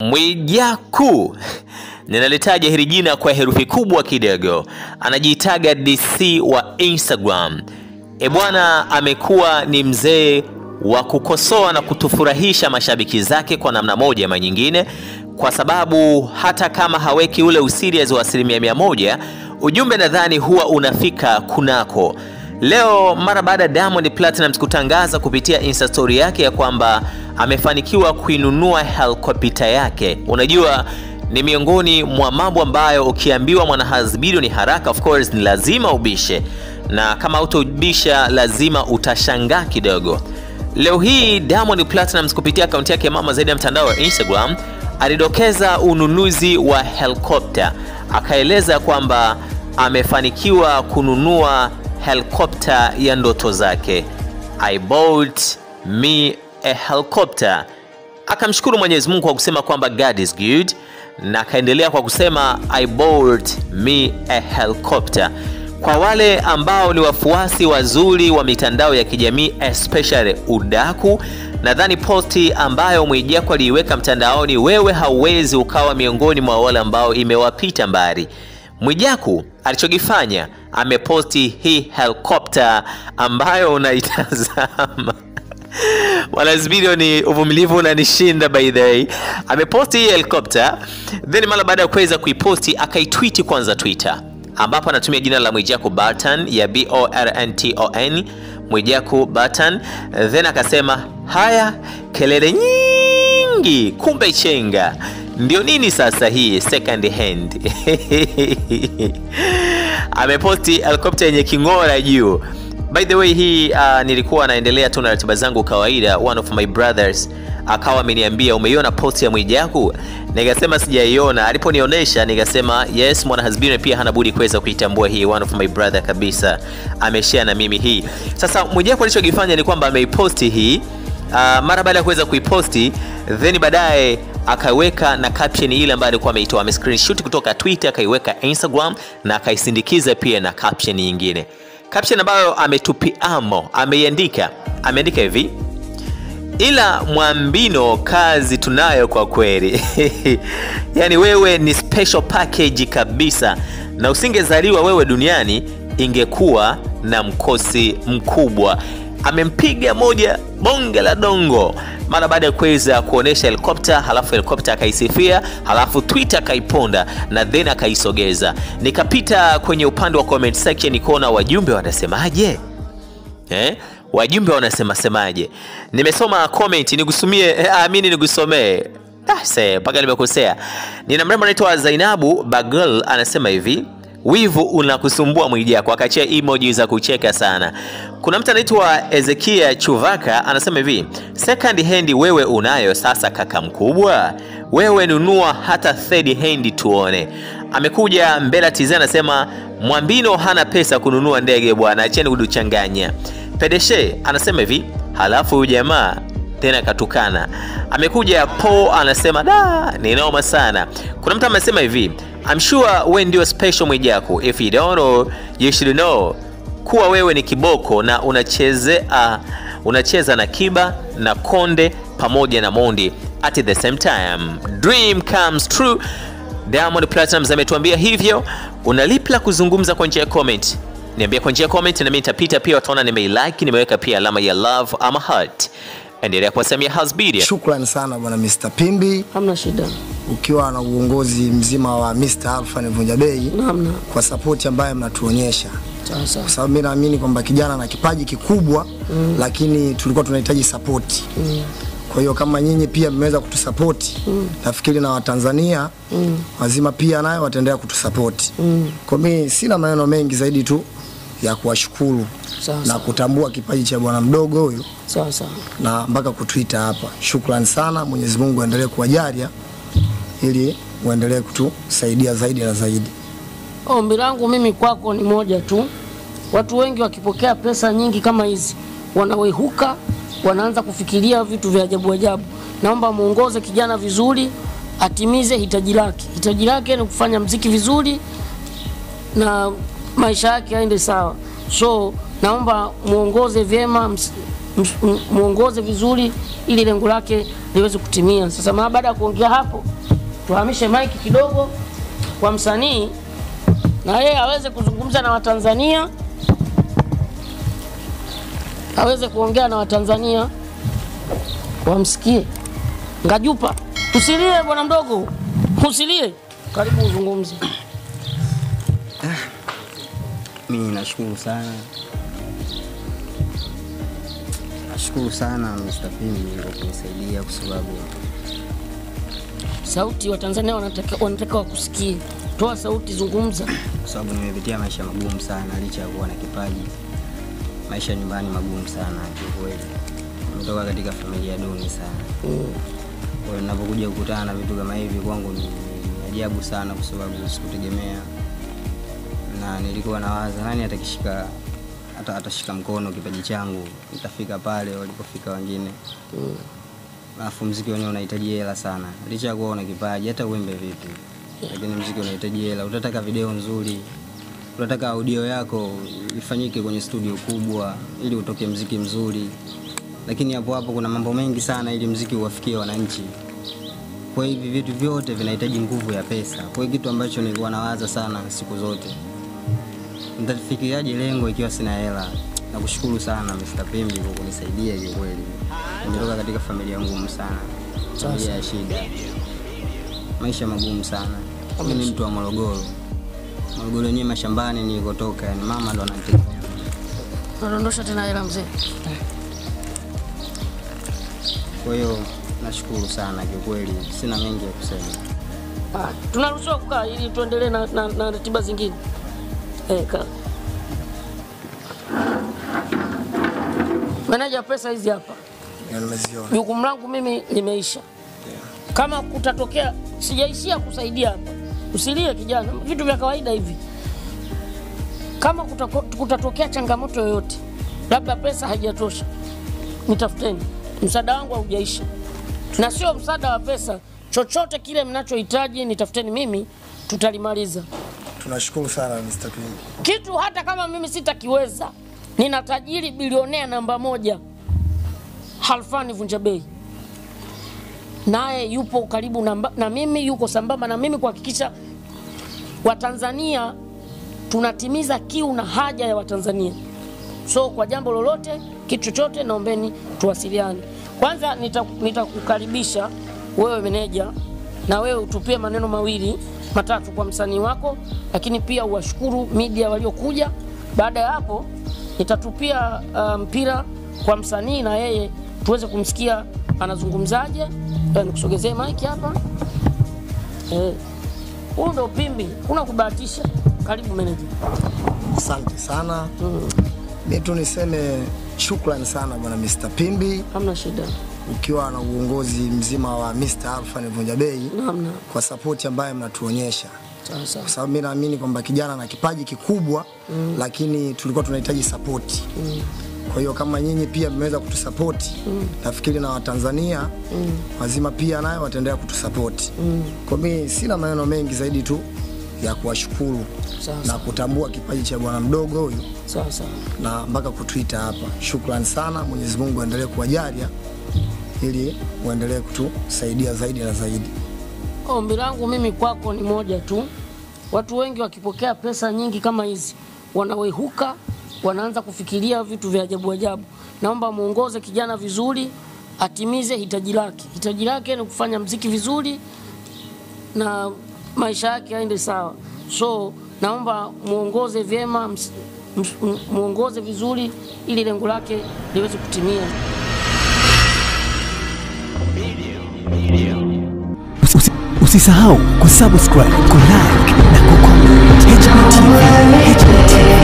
MWIJAKU, ninalitaja hili jina kwa herufi kubwa kidogo, anajiitaga DC wa Instagram. Bwana amekuwa ni mzee wa kukosoa na kutufurahisha mashabiki zake kwa namna moja ama nyingine, kwa sababu hata kama haweki ule userious wa 100%, ujumbe nadhani huwa unafika kunako. Leo mara baada Diamond Platnumz kutangaza kupitia Insta story yake ya kwamba amefanikiwa kuinunua helikopta yake. Unajua ni miongoni mwa mambo ambayo ukiambiwa mwanahazbilo ni haraka, of course ni lazima ubishe, na kama utobisha lazima utashangaa kidogo. Leo hii Diamond Platnumz kupitia akaunti yake mama zaidi ya mtandao wa Instagram alidokeza ununuzi wa helikopta. Akaeleza kwamba amefanikiwa kununua helikopta ya ndoto zake. I bought me a helicopter. Akamshukuru Mwenyezi Mungu kwa kusema kwamba God is good, na akaendelea kwa kusema I bought me a helicopter. Kwa wale ambao ni wafuasi wazuri wa mitandao ya kijamii especially udaku, nadhani posti ambayo MWIJAKU aliiweka mtandaoni, wewe hauwezi ukawa miongoni mwa wale ambao imewapita mbali. MWIJAKU alichokifanya, ameposti hii helicopter ambayo unaitazama. Wanazbilo ni uvumilivu unanishinda by the way. Ameposti hii helicopter, then mara baada ya kuweza kuiposti akaitweet kwanza Twitter, ambapo anatumia jina la MWIJAKU Barton ya BORNTON, MWIJAKU Barton. Then akasema haya kelele nyingi kumbe chenga. Ndio nini sasa hii second hand? Ameposti helicopter yenye kingora juu. By the way hii nilikuwa naendelea tu na ratiba zangu kawaida, one of my brothers akawa ameniambia umeiona post ya MWIJAKU? Nikasema sijaiona. Aliponionyesha nikasema yes, mwanahazbilo pia hana budi kuweza kuitambua hii, one of my brother kabisa ameshare na mimi hii. Sasa MWIJAKU alichokifanya ni kwamba ameiposti hii, mara baada ya kuweza kuiposti then baadaye akaweka na caption ile ambayo alikuwa ameitoa, ame screenshot kutoka Twitter akaiweka Instagram na akaisindikiza pia na caption nyingine. Caption ambayo ametupiamo, ameandika hivi: ila Mwambino kazi tunayo kwa kweli. Yani wewe ni special package kabisa, na usingezaliwa wewe duniani ingekuwa na mkosi mkubwa. Amempiga moja bonge la dongo mara baada ya kuweza kuonesha helikopta, halafu helikopta akaisifia, halafu Twitter akaiponda na then akaisogeza. Nikapita kwenye upande wa comment section nikaona wajumbe wanasemaje. Wajumbe wanasema semaje? Nimesoma comment, nigusomee. Paka nimekosea. Nina mrembo anaitwa Zainabu Bagel anasema hivi: wivu unakusumbua MWIJAKU, akachia emoji za kucheka sana. Kuna mtu anaitwa Ezekia Chuvaka anasema hivi: second hand wewe unayo sasa kaka mkubwa, wewe nunua hata third hand tuone. Amekuja Mbela TZ anasema Mwambino hana pesa kununua ndege bwana, acheni kuduchanganya. Pedeshe anasema hivi, halafu huyu jamaa tena katukana. Amekuja Po anasema da ni noma sana. Kuna mtu amesema hivi, I'm sure wewe ndio special MWIJAKU, if you don't know you should know, kuwa wewe ni kiboko na unacheza na Kiba na Konde pamoja na Mondi at the same time. Dream comes true. Diamond Platnumz ametuambia hivyo. Unalipla kuzungumza kwa njia ya comment? Niambia kwa njia ya comment na mimi nitapita pia, utaona nimeilike, nimeweka pia alama ya love ama heart. Endelea kwa Samia Hasbidia. Shukrani sana bwana Mr. Pimbi. Hamna shida. Ukiwa na uongozi mzima wa Mr. Alpha Vunja Bei, kwa support ambayo mnatuonyesha. Sasa. Kwa sababu mimi naamini kwamba kijana na kipaji kikubwa, lakini tulikuwa tunahitaji support. Kwa hiyo kama nyinyi pia mmeweza kutusupport, nafikiri na Watanzania wazima pia nayo wataendelea kutusupport. Kwa mimi sina maneno mengi zaidi tu ya kuwashukuru na kutambua kipaji cha bwana mdogo huyu. Sasa. Na mpaka kutuita hapa. Shukrani sana, Mwenyezi Mungu aendelee kuwajalia ili muendelee kutusaidia zaidi na zaidi. Ombi langu mimi kwako ni moja tu. Watu wengi wakipokea pesa nyingi kama hizi wanawehuka, wanaanza kufikiria vitu vya ajabu ajabu. Naomba muongoze kijana vizuri, atimize hitaji lake. Hitaji lake ni kufanya muziki vizuri na maisha yake yaende sawa. So naomba muongoze vyema, muongoze vizuri ili lengo lake liweze kutimia. Sasa baada ya kuongea hapo, tuhamishe mic kidogo kwa msanii na yeye aweze kuzungumza na Watanzania, aweze kuongea na Watanzania wamsikie. Ngajupa, usilie bwana mdogo, usilie, karibu uzungumze. Mimi nashukuru sana Mr. Pimbi kwa kunisaidia, kwa sababu sauti wa Tanzania wanataka wakusikie. Toa sauti, zungumza. Kwa sababu nimepitia maisha magumu sana, licha ya kuwa na kipaji. Maisha nyumbani magumu sana kwa kweli. Nimetoka katika familia duni sana. Kwa hiyo ninapokuja kukutana na vitu kama hivi kwangu ni ajabu sana, kwa sababu sikutegemea. Na nilikuwa nawaza nani atashika mkono kipaji changu, nitafika pale walipofika wengine. Alafu muziki wenyewe unahitaji hela sana. Licha ya kuwa una kipaji, hata uimbe vipi, lakini muziki unahitaji hela. Utataka video nzuri, utataka audio yako ifanyike kwenye studio kubwa ili utoke muziki mzuri. Lakini hapo kuna mambo mengi sana ili muziki uwafikie wananchi. Kwa hivi vitu vyote vinahitaji nguvu ya pesa. Kwa hiyo kitu ambacho nilikuwa nawaza sana siku zote, nitafikiriaje lengo ikiwa sina hela? Nakushukuru sana Mr. Pimbi kwa kunisaidia kwa kweli. Nimetoka katika familia ngumu sana. Familia ya shida. Maisha magumu sana. Mimi ni mtu wa Morogoro. Morogoro yenyewe mashambani nilikotoka, yani mama ndo ananitegemea. Unadondosha tena hela mzee. Kwa hiyo nashukuru sana kwa kweli. Sina mengi ya kusema. Tunaruhusiwa kukaa ili tuendelee na ratiba zingine. Meneja, pesa hizi hapa. Nimeziona. Jukumu langu mimi limeisha. Kama kutatokea, sijaishia kusaidia hapa. Usilie kijana, vitu vya kawaida hivi. Kama kutatokea changamoto yoyote, labda pesa haijatosha, nitafuteni. Msaada wangu haujaisha. Na sio msaada wa pesa, chochote kile mnachohitaji nitafuteni mimi, tutalimaliza. Tunashukuru sana Mr. Pimbi. Kitu hata kama mimi sitakiweza, nina tajiri bilionea namba 1 Halfani Vunjabei, naye yupo karibu na mimi, yuko sambamba na mimi kuhakikisha Watanzania tunatimiza kiu na haja ya Watanzania. So kwa jambo lolote, kitu chochote, naombeni tuwasiliane. Kwanza nitakukaribisha wewe meneja, na wewe utupie maneno mawili matatu kwa msanii wako, lakini pia uwashukuru media waliokuja. Baada ya hapo nitatupia mpira kwa msanii na yeye tuweze kumsikia anazungumzaje. Nikusogezee mic hapa. Huo ndo Pimbi, kuna kubahatisha. Karibu meneja. Asante sana. Mimi tu niseme shukrani sana bwana Mr. Pimbi. Hamna shida. Ukiwa na uongozi mzima wa Mr. Halfani Vunjabei kwa support ambayo mnatuonyesha. Kwa sababu mimi naamini kwamba kijana na kipaji kikubwa, lakini tulikuwa tunahitaji support. Kwa hiyo kama nyinyi pia mmeweza kutusupport, nafikiri na Watanzania wazima pia nayo wataendelea kutusupport. Kwa mimi sina maneno mengi zaidi tu ya kuwashukuru na kutambua kipaji cha bwana mdogo huyu. Na mpaka kutuita hapa. Shukrani sana. Mwenyezi Mungu aendelee kuwajalia ili muendelee kutusaidia zaidi na zaidi. Ombi langu mimi kwako ni moja tu. Watu wengi wakipokea pesa nyingi kama hizi, wanawehuka, wanaanza kufikiria vitu vya ajabu ajabu. Naomba muongoze kijana vizuri, atimize hitaji lake. Hitaji lake ni kufanya muziki vizuri na maisha yake yaende sawa. So naomba muongoze vyema, muongoze vizuri ili lengo lake liweze kutimia. Usisahau kusubscribe, kulike na kucomment. HBTV.